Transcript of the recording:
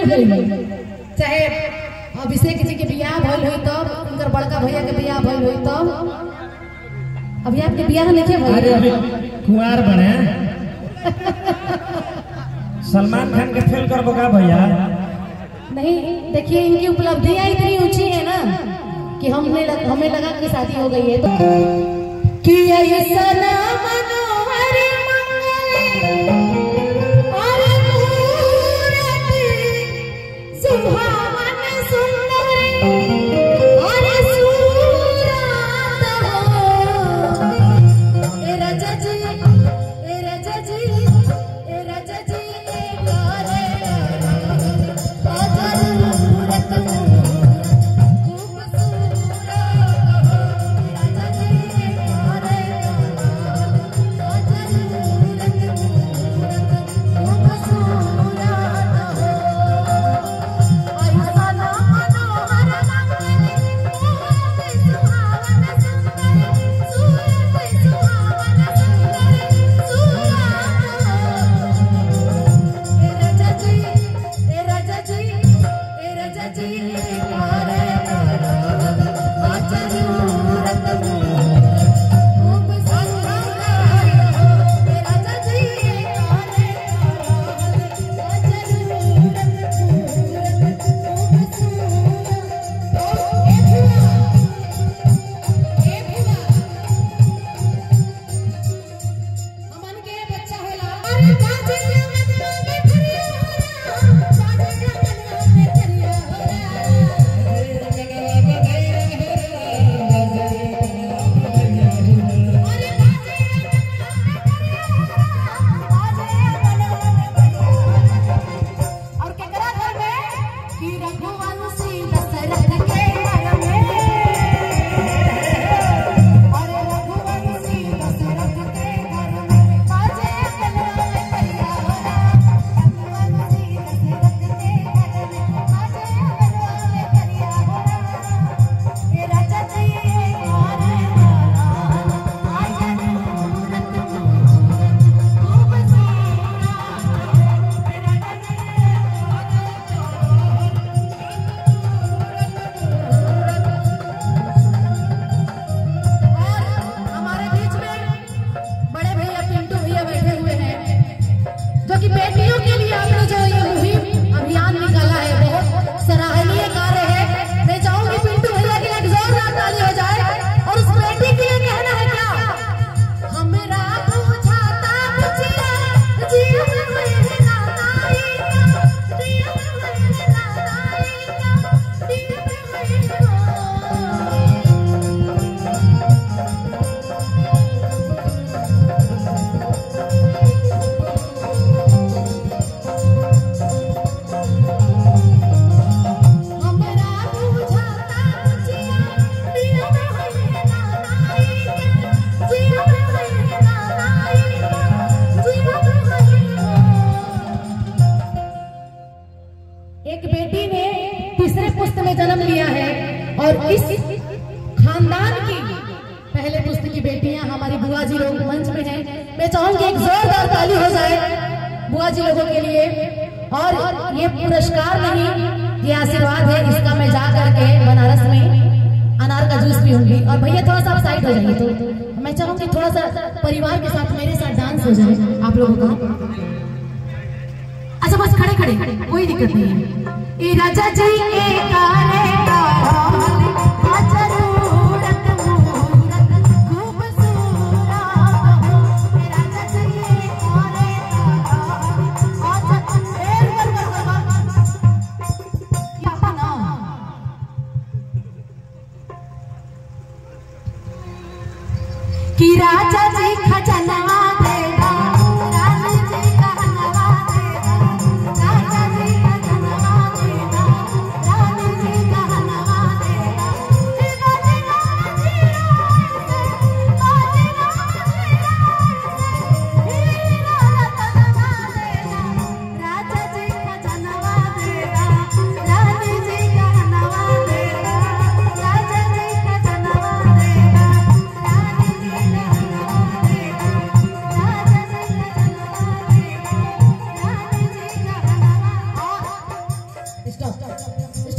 चाहे अभिषेक जी के बियाह भइल होई तब, उनकर बड़का भैया के बियाह भइल होई तब। अभी आपके बियाह नहीं भइल? अरे अभी कुंवार बने। सलमान खान के फेल कर बका भैया। नहीं, देखिए इनकी उपलब्धियां इतनी ऊंची है ना कि हमें लगा कि शादी हो गई है। तो कि ऐसा मनोहर मंगल और मूरति सुभावन सुंदर और सूरत हो। ए राजा जी, ए राजा जी, ए राजा जी करे जरूरत जन्म लिया है और इस खानदान की पहले पुस्त की बेटियां हमारी बुआ जी लोग मंच पे हैं। मैं चाहूंगी एक जोरदार ताली हो जाए बुआ जी लोगों के लिए। और ये पुरस्कार नहीं, ये आशीर्वाद है, इसका मैं जा करके बनारस में अनार का जूस पीऊंगी। और भैया थोड़ा सा आप साइड हो जाइए, तो मैं चाहूंगी थोड़ा सा परिवार के साथ मेरे साथ डांस हो जाए आप लोगों का। अच्छा बस खड़े खड़े, कोई दिक्कत नहीं है। ए राजा जी कि राजा जी खजनवा देगा, रानी जी कहनवा देगा, राजा जी खजनवा देगा, स्टॉप।